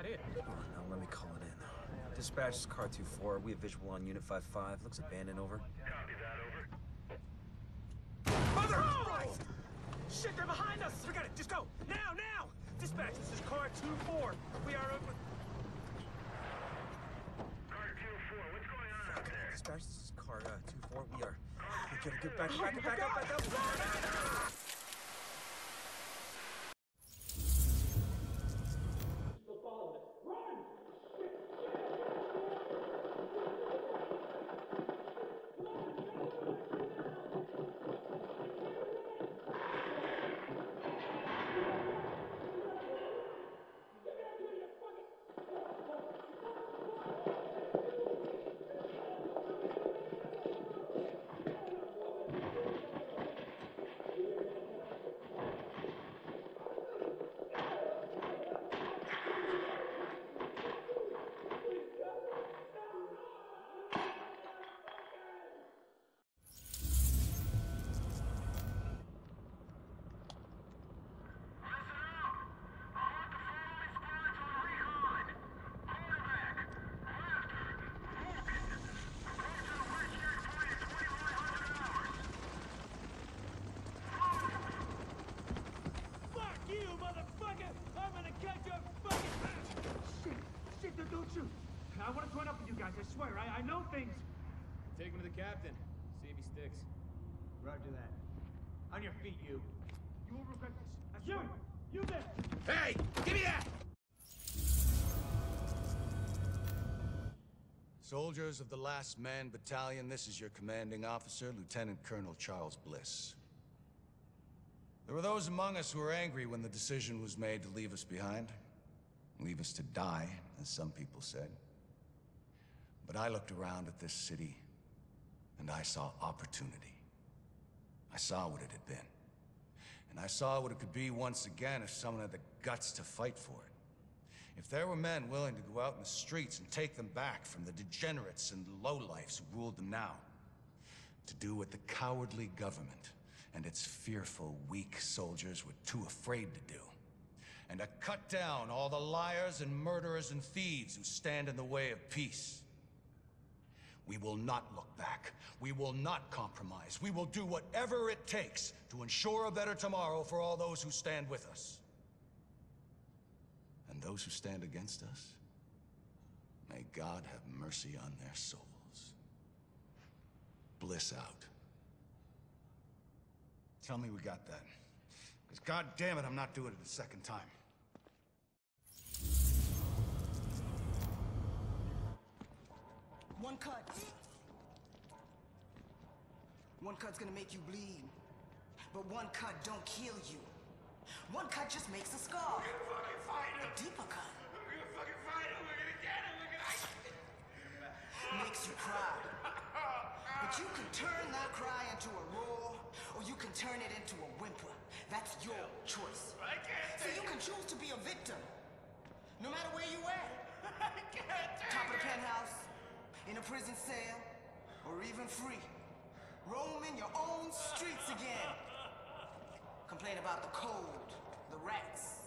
Now let me call it in. Dispatch is car 2-4. We have visual on unit 5-5. Looks abandoned, over. Copy that, over. Mother Christ! Shit, they're behind us! Forget it, just go! Now, now! Dispatch, this is car 2-4. We are open. Car 2-4, what's going on out there? Dispatch, this is car 2-4. We are... Get back up! I want to join up with you guys, I swear. I know things. Take him to the captain. See if he sticks. Roger that. On your feet, you. You will regret this. I swear. You there! Hey! Give me that! Soldiers of the Last Man Battalion, this is your commanding officer, Lieutenant Colonel Charles Bliss. There were those among us who were angry when the decision was made to leave us behind. Leave us to die, as some people said. But I looked around at this city, and I saw opportunity. I saw what it had been. And I saw what it could be once again if someone had the guts to fight for it. If there were men willing to go out in the streets and take them back from the degenerates and lowlifes who ruled them now. To do what the cowardly government and its fearful, weak soldiers were too afraid to do. And to cut down all the liars and murderers and thieves who stand in the way of peace. We will not look back. We will not compromise. We will do whatever it takes to ensure a better tomorrow for all those who stand with us. And those who stand against us, may God have mercy on their souls. Bliss out. Tell me we got that. Because God damn it, I'm not doing it a second time. One cut. One cut's gonna make you bleed. But one cut don't kill you. One cut just makes a scar. We're gonna fucking fight him. A deeper cut. We're gonna fucking fight him. We're gonna get him. We're gonna... Makes you cry. But you can turn that cry into a roar, or you can turn it into a whimper. That's your choice. I can't So take you it. can choose to be a victim. No matter where you at. I can't take Top of the it. penthouse, in a prison cell, or even free. Roaming your own streets again. Complain about the cold, the rats.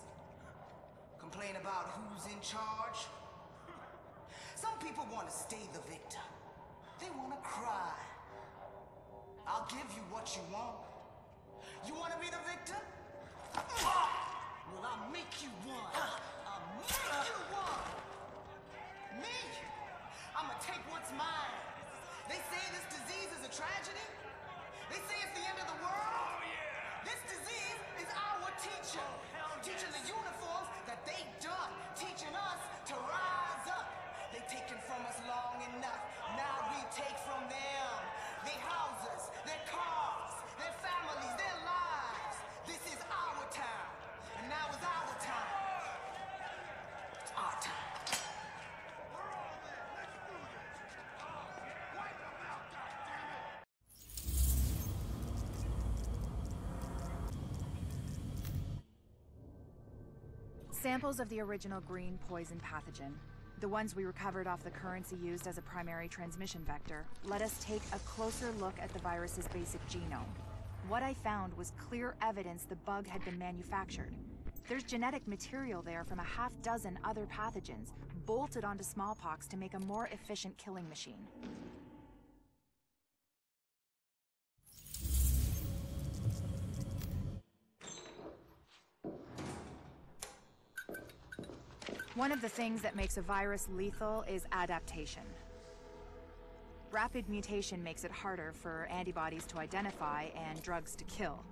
Complain about who's in charge. Some people want to stay the victim. They want to cry. I'll give you what you want. You want to be the victim? Well, I'll make you one. I'll make you one. Me? I'ma take what's mine. They say this disease is a tragedy. They say it's the end of the world. Oh, yeah. This disease is our teacher. Teaching the uniforms that they done. Teaching us to Samples of the original green poison pathogen, the ones we recovered off the currency used as a primary transmission vector, let us take a closer look at the virus's basic genome. What I found was clear evidence the bug had been manufactured. There's genetic material there from a half-dozen other pathogens, bolted onto smallpox to make a more efficient killing machine. One of the things that makes a virus lethal is adaptation. Rapid mutation makes it harder for antibodies to identify and drugs to kill.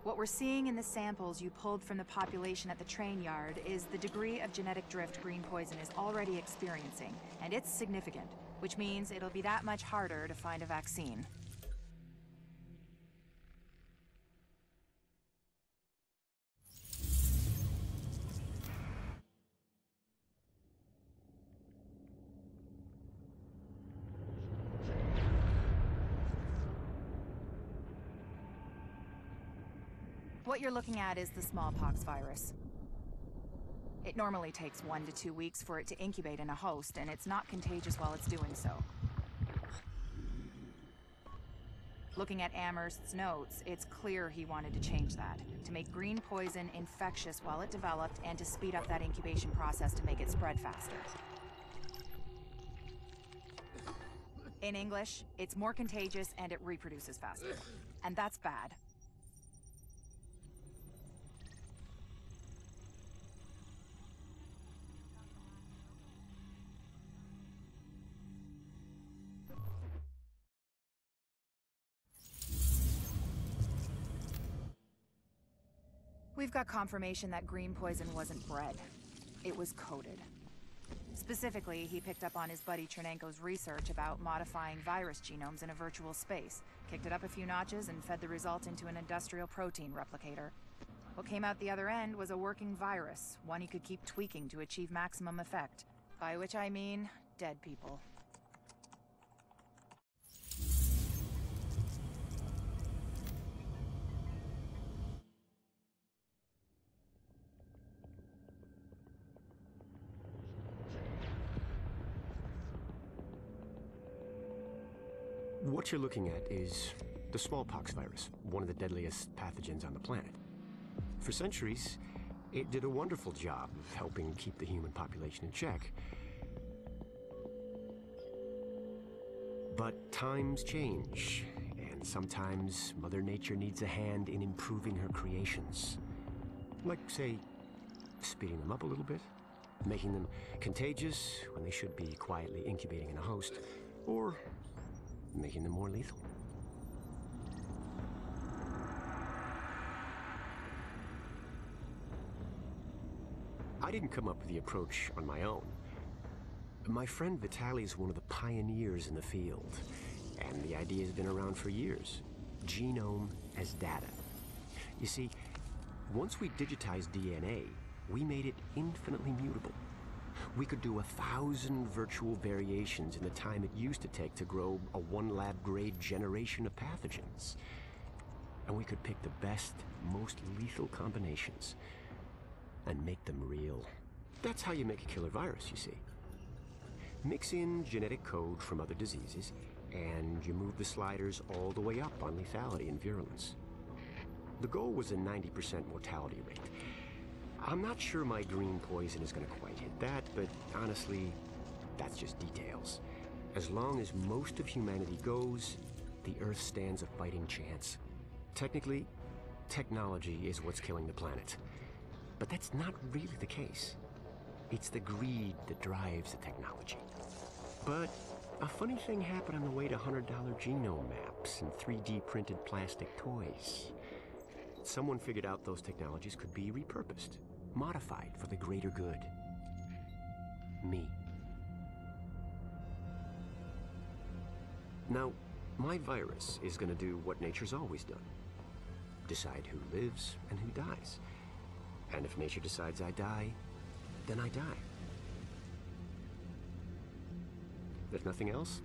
What we're seeing in the samples you pulled from the population at the train yard is the degree of genetic drift green poison is already experiencing, and it's significant, which means it'll be that much harder to find a vaccine. What you're looking at is the smallpox virus. It normally takes 1 to 2 weeks for it to incubate in a host, and it's not contagious while it's doing so. Looking at Amherst's notes, it's clear he wanted to change that, to make green poison infectious while it developed, and to speed up that incubation process to make it spread faster. In English, it's more contagious and it reproduces faster. And that's bad. We've got confirmation that green poison wasn't bred. It was coded. Specifically, he picked up on his buddy Chernenko's research about modifying virus genomes in a virtual space, kicked it up a few notches, and fed the result into an industrial protein replicator. What came out the other end was a working virus, one he could keep tweaking to achieve maximum effect. By which I mean, dead people. What you're looking at is the smallpox virus, one of the deadliest pathogens on the planet. For centuries, it did a wonderful job of helping keep the human population in check. But times change, and sometimes Mother Nature needs a hand in improving her creations. Like, say, speeding them up a little bit, making them contagious when they should be quietly incubating in a host, or making them more lethal. I didn't come up with the approach on my own. My friend Vitaly's one of the pioneers in the field, and the idea has been around for years. Genome as data. You see, once we digitized DNA, we made it infinitely mutable. We could do 1,000 virtual variations in the time it used to take to grow a 1 lab-grade generation of pathogens. And we could pick the best, most lethal combinations and make them real. That's how you make a killer virus, you see. Mix in genetic code from other diseases, and you move the sliders all the way up on lethality and virulence. The goal was a 90% mortality rate. I'm not sure my green poison is going to quite hit that, but honestly, that's just details. As long as most of humanity goes, the Earth stands a fighting chance. Technically, technology is what's killing the planet. But that's not really the case. It's the greed that drives the technology. But a funny thing happened on the way to $100 genome maps and 3D printed plastic toys. Someone figured out those technologies could be repurposed, modified for the greater good. Me. Now, my virus is going to do what nature's always done. Decide who lives and who dies. And if nature decides I die, then I die. If nothing else,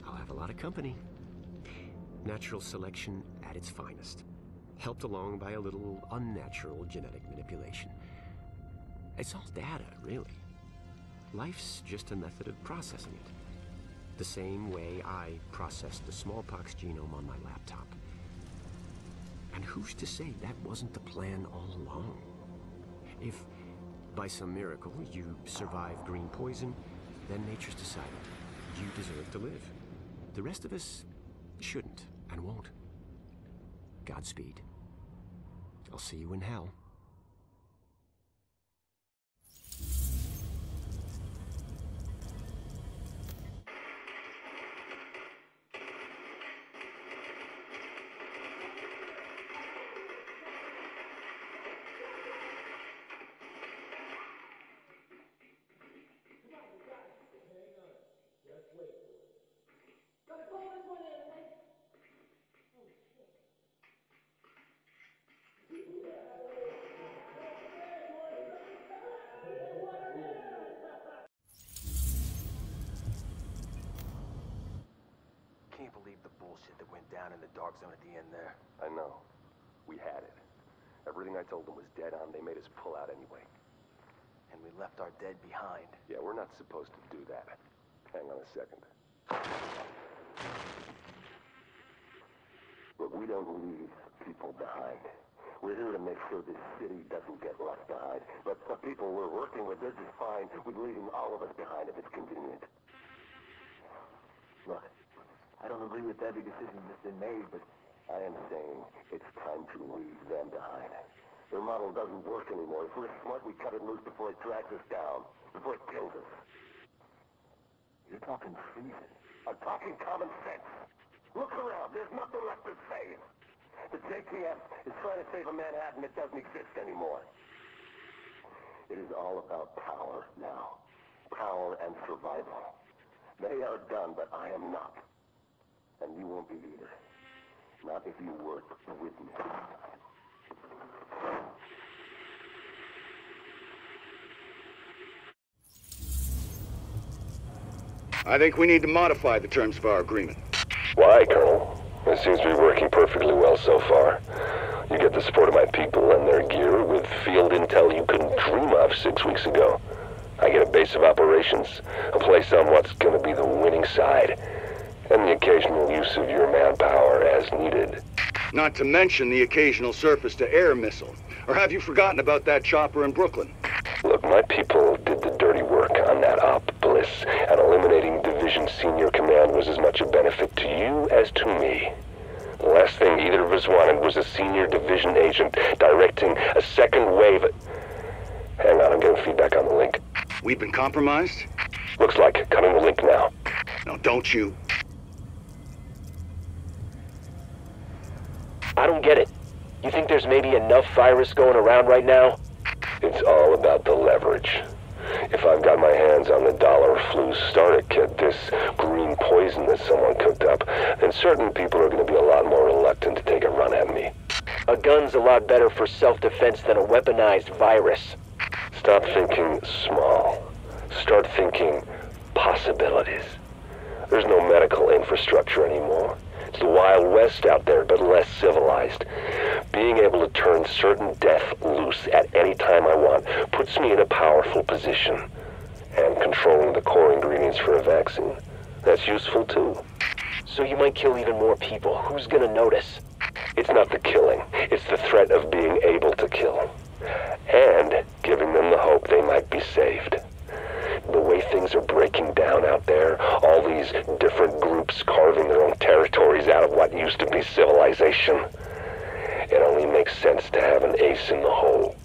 I'll have a lot of company. Natural selection at its finest, helped along by a little unnatural genetic manipulation. It's all data, really. Life's just a method of processing it. The same way I processed the smallpox genome on my laptop. And who's to say that wasn't the plan all along? If, by some miracle, you survive green poison, then nature's decided you deserve to live. The rest of us shouldn't and won't. Godspeed. I'll see you in hell. Can't believe the bullshit that went down in the dark zone at the end there. I know. We had it. Everything I told them was dead on. They made us pull out anyway. And we left our dead behind. Yeah, we're not supposed to do that. Hang on a second. Look, we don't leave people behind. We're here to make sure this city doesn't get left behind. But the people we're working with, they're just fine with leaving all of us behind if it's convenient. Look, I don't agree with every decision that's been made, but I am saying it's time to leave them behind. Their model doesn't work anymore. If we're smart, we cut it loose before it tracks us down, before it kills us. You're talking treason. I'm talking common sense. Look around. There's nothing left to save. The JTF is trying to save a Manhattan that doesn't exist anymore. It is all about power now. Power and survival. They are done, but I am not. And you won't be either. Not if you work with me. I think we need to modify the terms of our agreement. Why, Colonel? It seems to be working perfectly well so far. You get the support of my people and their gear with field intel you couldn't dream of 6 weeks ago. I get a base of operations, a place on what's going to be the winning side, and the occasional use of your manpower as needed. Not to mention the occasional surface-to-air missile. Or have you forgotten about that chopper in Brooklyn? Look, my people did the dirty work on that op, Bliss, and eliminating Division Senior Command was as much a benefit to you as to me. The last thing either of us wanted was a senior division agent directing a second wave. Hang on, I'm getting feedback on the link. We've been compromised? Looks like. Cutting the link now. No, don't you. I don't get it. You think there's maybe enough virus going around right now? It's all about the leverage. If I've got my hands on the dollar flu starter kit, this green poison that someone cooked up, then certain people are going to be a lot more reluctant to take a run at me. A gun's a lot better for self-defense than a weaponized virus. Stop thinking small. Start thinking possibilities. There's no medical infrastructure anymore. It's the Wild West out there, but less civilized. Being able to turn certain death loose at any time I want puts me in a powerful position. And controlling the core ingredients for a vaccine, that's useful too. So you might kill even more people. Who's gonna notice? It's not the killing, it's the threat of being able to kill. And giving them the hope they might be saved. The way things are breaking down out there, all these different groups carving their own territories out of what used to be civilization, it only makes sense to have an ace in the hole.